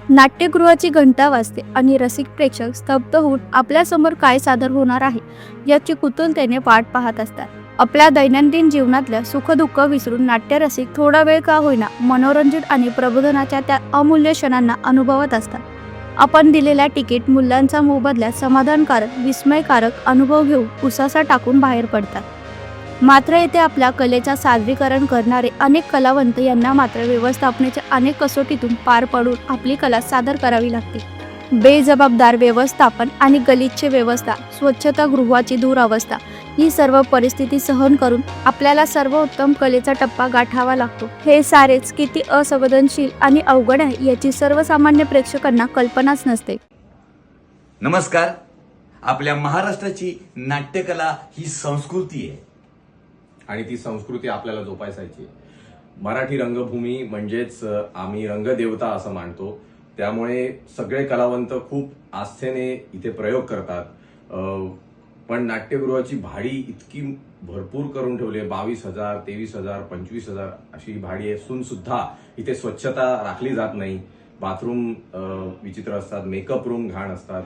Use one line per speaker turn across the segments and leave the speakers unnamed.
नाट्यगृहाची घंटा वाजते आणि रसिक प्रेक्षक स्तब्ध होऊन आपल्यासमोर काय सादर होणार आहे याची कुतूहलाने वाट पाहत असतात. आपल्या दैनंदिन जीवनातल्या सुखदुःख विसरून नाट्यरसिक थोडा वेळ का होईना मनोरंजन आणि प्रबोधनाच्या त्या अमूल्य क्षणांना अनुभवत असतात. आपण दिलेल्या तिकीट मूल्यांचा मोबदल्यात समाधानकारक विस्मयकारक अनुभव घेऊन उसासा टाकून बाहेर पडतात. मात्र येथे आपल्या कलेचा सादरीकरण करणारे अनेक कलावंत यांना मात्र व्यवस्थापनाच्या अनेक कसोटीतून पार पडून आपली कला सादर करावी लागते. बेजबाबदार व्यवस्थापन आणि गलिच्छ व्यवस्था, स्वच्छतागृहाची दुरावस्था ही सर्व परिस्थिती सहन करून आपल्याला सर्वोत्तम कलेचा टप्पा गाठावा लागतो. हे सारेच किती असंवेदनशील आणि अवघड आहे याची सर्वसामान्य प्रेक्षकांना कल्पनाच नसते.
नमस्कार. आपल्या महाराष्ट्राची नाट्यकला ही संस्कृती आहे
आणि ती संस्कृती आपल्याला जोपासायची. मराठी रंगभूमी म्हणजेच आम्ही रंगदेवता असं मानतो. त्यामुळे सगळे कलावंत खूप आस्थेने इथे प्रयोग करतात. पण नाट्यगृहाची भाडी इतकी भरपूर करून ठेवली आहे. 22,000, 23,000, 25,000 अशी भाडी असून सुद्धा इथे स्वच्छता राखली जात नाही. बाथरूम विचित्र असतात, मेकअप रूम घाण असतात.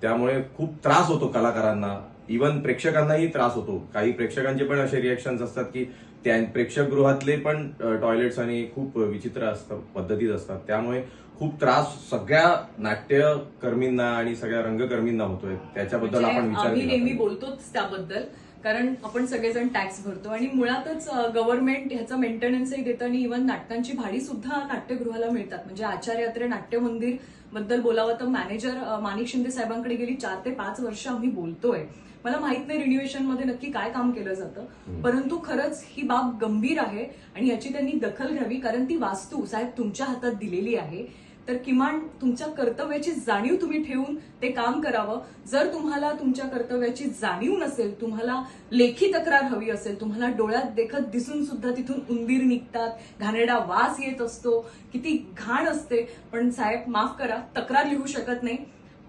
त्यामुळे खूप त्रास होतो कलाकारांना, इव्हन प्रेक्षकांनाही त्रास होतो. काही प्रेक्षकांचे पण असे रिएक्शन्स असतात की त्या प्रेक्षकगृहातले पण टॉयलेट्स आणि खूप विचित्र असतात, पद्धतीत असतात. त्यामुळे खूप त्रास सगळ्या नाट्यकर्मींना आणि सगळ्या रंगकर्मींना होतोय. त्याच्याबद्दल आपण विचार
आम्ही नेहमी बोलतोच त्याबद्दल, कारण आपण सगळेजण टॅक्स भरतो आणि मुळातच गव्हर्नमेंट ह्याचं मेंटेनन्सही देतं आणि इव्हन नाटकांची भाडी सुद्धा नाट्यगृहाला मिळतात. म्हणजे आचार्य अत्रे नाट्य मंदिर बद्दल बोलावं तर मॅनेजर माणिक शिंदे साहेबांकडे गेली 4 ते 5 वर्ष आम्ही बोलतोय. मला माहित नाही रिन्युएशन मध्ये नक्की काय काम केलं जातं, परंतु खरंच ही बाब गंभीर आहे आणि याची त्यांनी दखल घ्यावी. कारण ती वास्तू साहेब तुमच्या हातात दिलेली आहे, तर किमान तुमच्या कर्तव्याची जाणीव तुम्ही ठेवून ते काम करावं. जर तुम्हाला तुमच्या कर्तव्याची जाणीव नसेल, तुम्हाला लेखी तक्रार हवी असेल, तुम्हाला डोळ्यात देखत दिसून सुद्धा तिथून उंदीर निघतात, घाणेरडा वास येत असतो, किती घाण असते, पण साहेब माफ करा, तक्रार लिहू शकत नाही.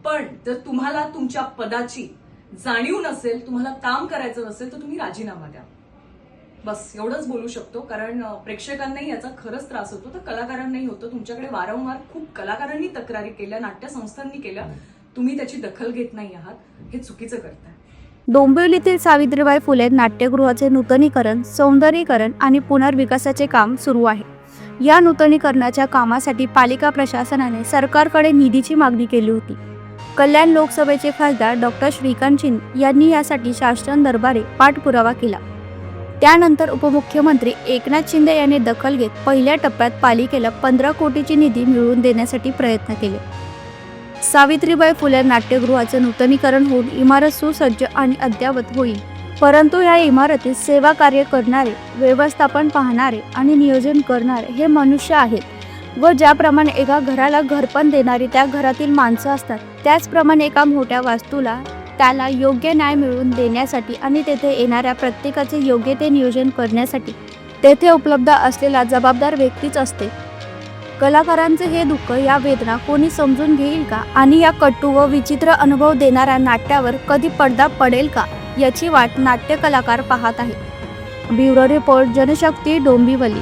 पण जर तुम्हाला तुमच्या पदाची जाणीव नसेल, तुम्हाला काम करायचं नसेल, तर तुम्ही राजीनामा द्या. बस एवढंच बोलू शकतो. कारण प्रेक्षकांनाही याचा खरंच त्रास होतो, तर कलाकारांनाही होतो. तुमच्याकडे वारंवार खूप कलाकारांनी तक्रारी केल्या, नाट्य संस्थांनी केल्या, तुम्ही त्याची दखल घेत नाही आहात, हे चुकीचं करताय.
डोंबिवलीतील सावित्रीबाई फुले नाट्यगृहाचे नूतनीकरण, सौंदर्यीकरण आणि पुनर्विकासाचे काम सुरू आहे. या नूतनीकरणाच्या कामासाठी पालिका प्रशासनाने सरकारकडे निधीची मागणी केली होती. कल्याण लोकसभेचे खासदार डॉक्टर श्रीकांत शिंदे यांनी यासाठी शासन दरबारी पाठपुरावा केला. त्यानंतर उपमुख्यमंत्री एकनाथ शिंदे यांनी दखल घेत पहिल्या टप्प्यात पालिकेला 15 कोटीची निधी मिळवून देण्यासाठी प्रयत्न केले. सावित्रीबाई फुले नाट्यगृहाचे नूतनीकरण होऊन इमारत सुसज्ज आणि अद्ययावत होईल. परंतु या इमारतीत सेवा कार्य करणारे, व्यवस्थापन पाहणारे आणि नियोजन करणारे हे मनुष्य आहेत व ज्याप्रमाणे एका घराला घरपण देणारी त्या घरातील माणसं असतात, त्याचप्रमाणे एका मोठ्या वास्तूला त्याला योग्य न्याय मिळवून देण्यासाठी आणि तेथे येणाऱ्या प्रत्येकाचे योग्य ते नियोजन करण्यासाठी तेथे उपलब्ध असलेला जबाबदार व्यक्तीच असते. कलाकारांचे हे दुःख, या वेदना कोणी समजून घेईल का आणि या कटू व विचित्र अनुभव देणाऱ्या नाट्यावर कधी पडदा पडेल का याची वाट नाट्य कलाकार पाहत आहेत. Bureau report, Janshakti, Dombivli.